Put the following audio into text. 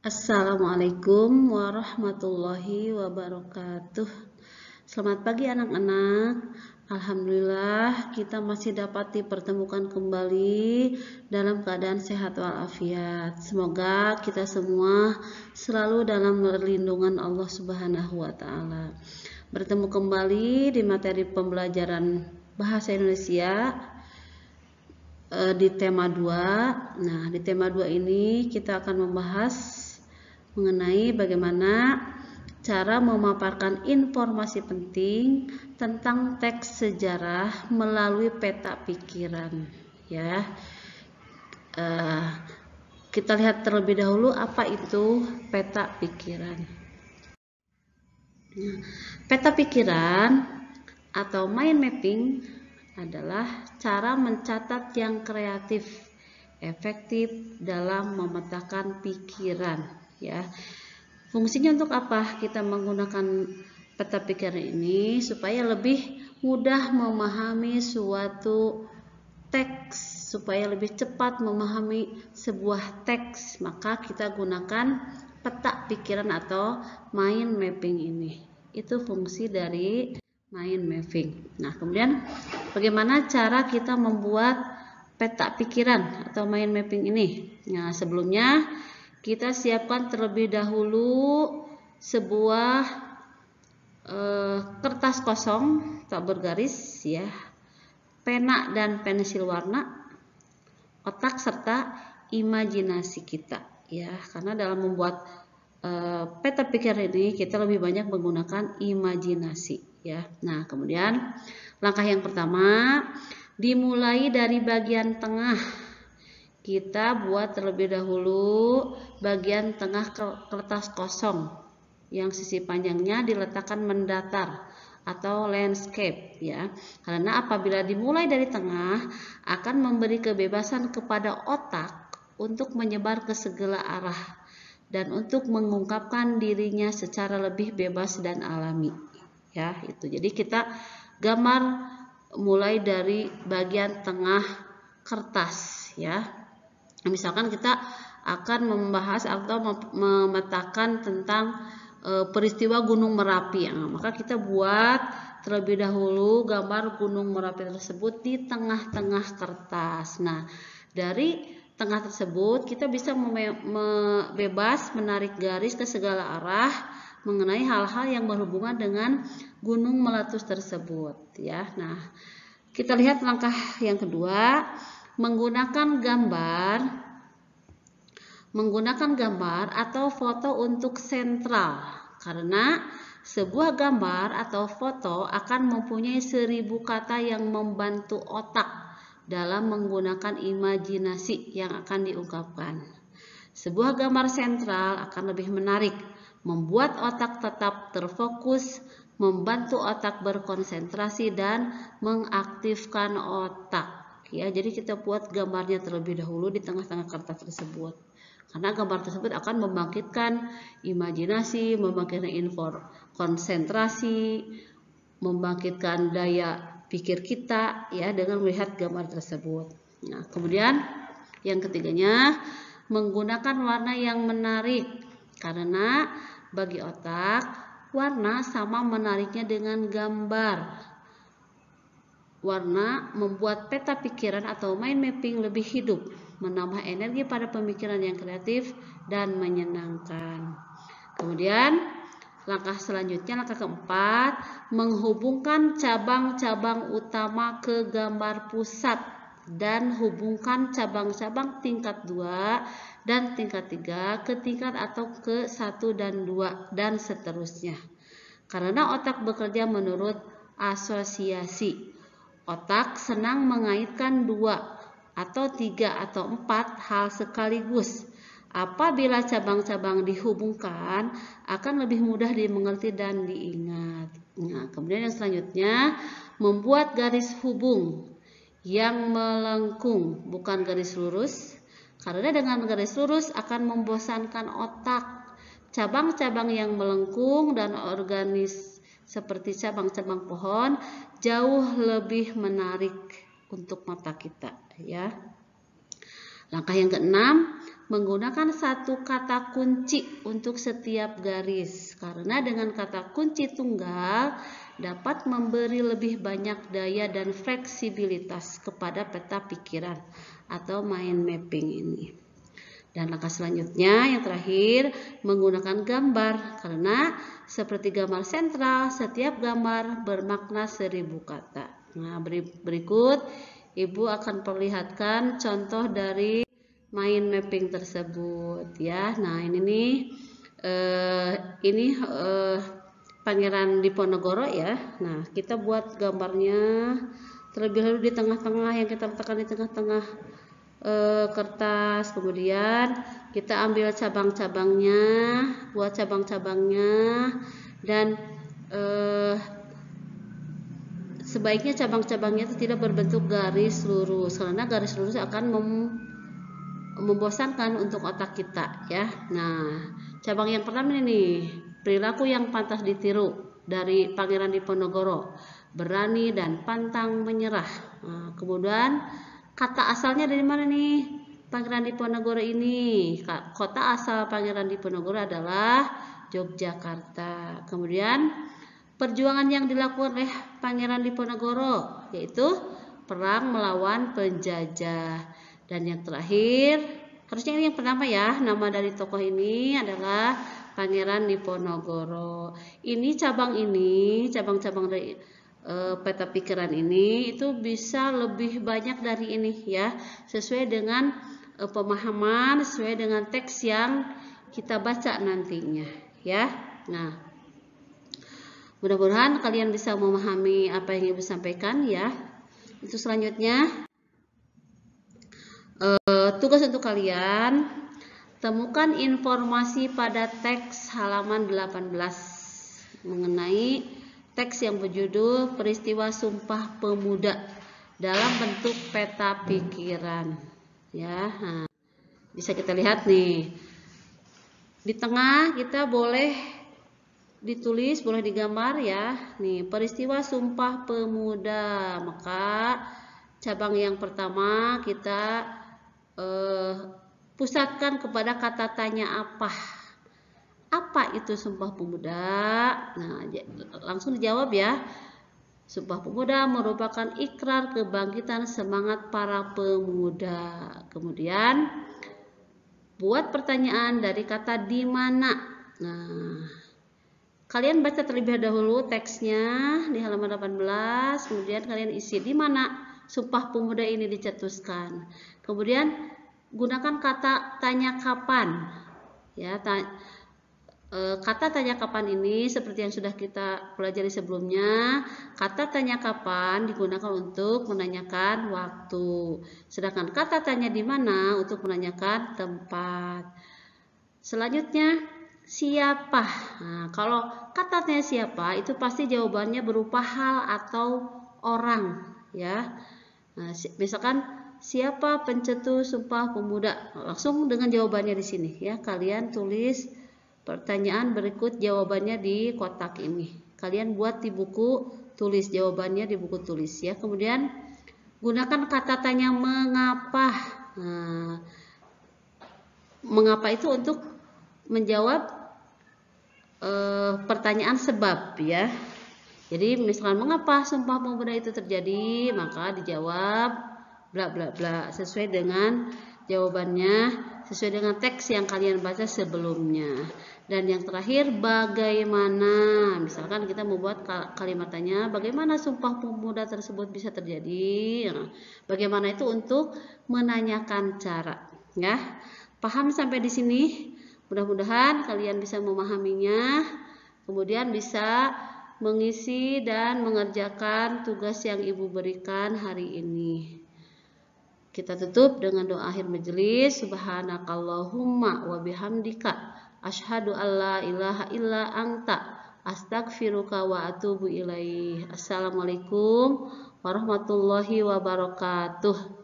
Assalamualaikum warahmatullahi wabarakatuh. Selamat pagi anak-anak. Alhamdulillah kita masih dapat dipertemukan kembali dalam keadaan sehat walafiat. Semoga kita semua selalu dalam perlindungan Allah Subhanahu wa taala. Bertemu kembali di materi pembelajaran bahasa Indonesia di tema 2. Nah, di tema 2 ini kita akan membahas mengenai bagaimana cara memaparkan informasi penting tentang teks sejarah melalui peta pikiran. Ya, kita lihat terlebih dahulu apa itu peta pikiran. Peta pikiran atau mind mapping adalah cara mencatat yang kreatif, efektif dalam memetakan pikiran. Ya, fungsinya untuk apa kita menggunakan peta pikiran ini? Supaya lebih mudah memahami suatu teks, supaya lebih cepat memahami sebuah teks, maka kita gunakan peta pikiran atau mind mapping ini. Itu fungsi dari mind mapping. Nah, kemudian bagaimana cara kita membuat peta pikiran atau mind mapping ini? Nah, sebelumnya kita siapkan terlebih dahulu sebuah kertas kosong tak bergaris, ya, pena dan pensil warna, otak serta imajinasi kita, ya, karena dalam membuat peta pikiran ini kita lebih banyak menggunakan imajinasi, ya. Nah, kemudian langkah yang pertama dimulai dari bagian tengah. Kita buat terlebih dahulu bagian tengah kertas kosong yang sisi panjangnya diletakkan mendatar atau landscape, ya. Karena apabila dimulai dari tengah akan memberi kebebasan kepada otak untuk menyebar ke segala arah dan untuk mengungkapkan dirinya secara lebih bebas dan alami, ya, itu. Jadi kita gambar mulai dari bagian tengah kertas, ya. Misalkan kita akan membahas atau memetakan tentang peristiwa Gunung Merapi, ya, maka kita buat terlebih dahulu gambar Gunung Merapi tersebut di tengah-tengah kertas. Nah, dari tengah tersebut kita bisa bebas menarik garis ke segala arah mengenai hal-hal yang berhubungan dengan gunung meletus tersebut, ya. Nah, kita lihat langkah yang kedua, menggunakan gambar atau foto untuk sentral, karena sebuah gambar atau foto akan mempunyai 1000 kata yang membantu otak dalam menggunakan imajinasi yang akan diungkapkan. Sebuah gambar sentral akan lebih menarik, membuat otak tetap terfokus, membantu otak berkonsentrasi dan mengaktifkan otak. Ya, jadi kita buat gambarnya terlebih dahulu di tengah-tengah kertas tersebut. Karena gambar tersebut akan membangkitkan imajinasi, membangkitkan konsentrasi, membangkitkan daya pikir kita, ya, dengan melihat gambar tersebut. Nah, kemudian yang ketiganya, menggunakan warna yang menarik. Karena bagi otak, warna sama menariknya dengan gambar. Warna membuat peta pikiran atau mind mapping lebih hidup, menambah energi pada pemikiran yang kreatif dan menyenangkan. Kemudian langkah selanjutnya, langkah keempat, menghubungkan cabang-cabang utama ke gambar pusat dan hubungkan cabang-cabang tingkat 2 dan tingkat 3 ke tingkat atau ke 1 dan 2 dan seterusnya. Karena otak bekerja menurut asosiasi. Otak senang mengaitkan 2 atau 3 atau 4 hal sekaligus. Apabila cabang-cabang dihubungkan, akan lebih mudah dimengerti dan diingat. Nah, kemudian yang selanjutnya, membuat garis hubung yang melengkung, bukan garis lurus. Karena dengan garis lurus akan membosankan otak. Cabang-cabang yang melengkung dan organis seperti cabang-cabang pohon jauh lebih menarik untuk mata kita, ya. Langkah yang keenam, menggunakan satu kata kunci untuk setiap garis, karena dengan kata kunci tunggal dapat memberi lebih banyak daya dan fleksibilitas kepada peta pikiran atau mind mapping ini. Dan langkah selanjutnya yang terakhir, menggunakan gambar, karena seperti gambar sentral, setiap gambar bermakna 1000 kata. Nah, berikut Ibu akan perlihatkan contoh dari mind mapping tersebut ya. Nah, ini nih Pangeran Diponegoro ya. Nah, kita buat gambarnya terlebih dahulu di tengah-tengah, yang kita letakkan di tengah-tengah kertas. Kemudian kita ambil cabang-cabangnya, buat cabang-cabangnya, dan sebaiknya cabang-cabangnya itu tidak berbentuk garis lurus, karena garis lurus akan membosankan untuk otak kita ya. Nah, cabang yang pertama ini nih, perilaku yang pantas ditiru dari Pangeran Diponegoro, berani dan pantang menyerah. Nah, kemudian kata asalnya dari mana nih Pangeran Diponegoro ini? Kota asal Pangeran Diponegoro adalah Yogyakarta. Kemudian perjuangan yang dilakukan oleh Pangeran Diponegoro yaitu perang melawan penjajah. Dan yang terakhir, harusnya ini yang pertama ya, nama dari tokoh ini adalah Pangeran Diponegoro. Ini cabang-cabang dari peta pikiran ini itu bisa lebih banyak dari ini ya, sesuai dengan pemahaman, sesuai dengan teks yang kita baca nantinya ya. Nah, mudah-mudahan kalian bisa memahami apa yang Ibu sampaikan ya. Itu selanjutnya tugas untuk kalian, temukan informasi pada teks halaman 18 mengenai teks yang berjudul Peristiwa Sumpah Pemuda dalam bentuk peta pikiran ya. Nah, bisa kita lihat nih di tengah, kita boleh ditulis, boleh digambar ya. Nih, peristiwa Sumpah Pemuda. Maka cabang yang pertama kita pusatkan kepada kata tanya apa. Apa itu Sumpah Pemuda? Nah, langsung dijawab ya. Sumpah Pemuda merupakan ikrar kebangkitan semangat para pemuda. Kemudian buat pertanyaan dari kata di mana. Nah, kalian baca terlebih dahulu teksnya di halaman 18, kemudian kalian isi di mana Sumpah Pemuda ini dicetuskan. Kemudian gunakan kata tanya kapan. Ya, kata tanya kapan ini seperti yang sudah kita pelajari sebelumnya, kata tanya kapan digunakan untuk menanyakan waktu. Sedangkan kata tanya di mana untuk menanyakan tempat. Selanjutnya, siapa? Nah, kalau kata tanya siapa itu pasti jawabannya berupa hal atau orang ya. Nah, misalkan siapa pencetus Sumpah Pemuda? Langsung dengan jawabannya di sini ya. Kalian tulis pertanyaan berikut jawabannya di kotak ini. Kalian buat di buku, tulis jawabannya di buku tulis ya. Kemudian gunakan kata tanya mengapa. Nah, mengapa itu untuk menjawab pertanyaan sebab ya. Jadi misalkan mengapa Sumpah Pemuda itu terjadi, maka dijawab bla bla bla sesuai dengan jawabannya, sesuai dengan teks yang kalian baca sebelumnya. Dan yang terakhir, bagaimana? Misalkan kita membuat kalimat tanya, bagaimana Sumpah Pemuda tersebut bisa terjadi? Nah, bagaimana itu untuk menanyakan cara ya. Paham sampai di sini? Mudah-mudahan kalian bisa memahaminya, kemudian bisa mengisi dan mengerjakan tugas yang Ibu berikan hari ini. Kita tutup dengan doa akhir majelis. Subhanakallahumma wa bihamdika asyhadu alla ilaha illa anta astaghfiruka wa atubu ilaih. Assalamualaikum warahmatullahi wabarakatuh.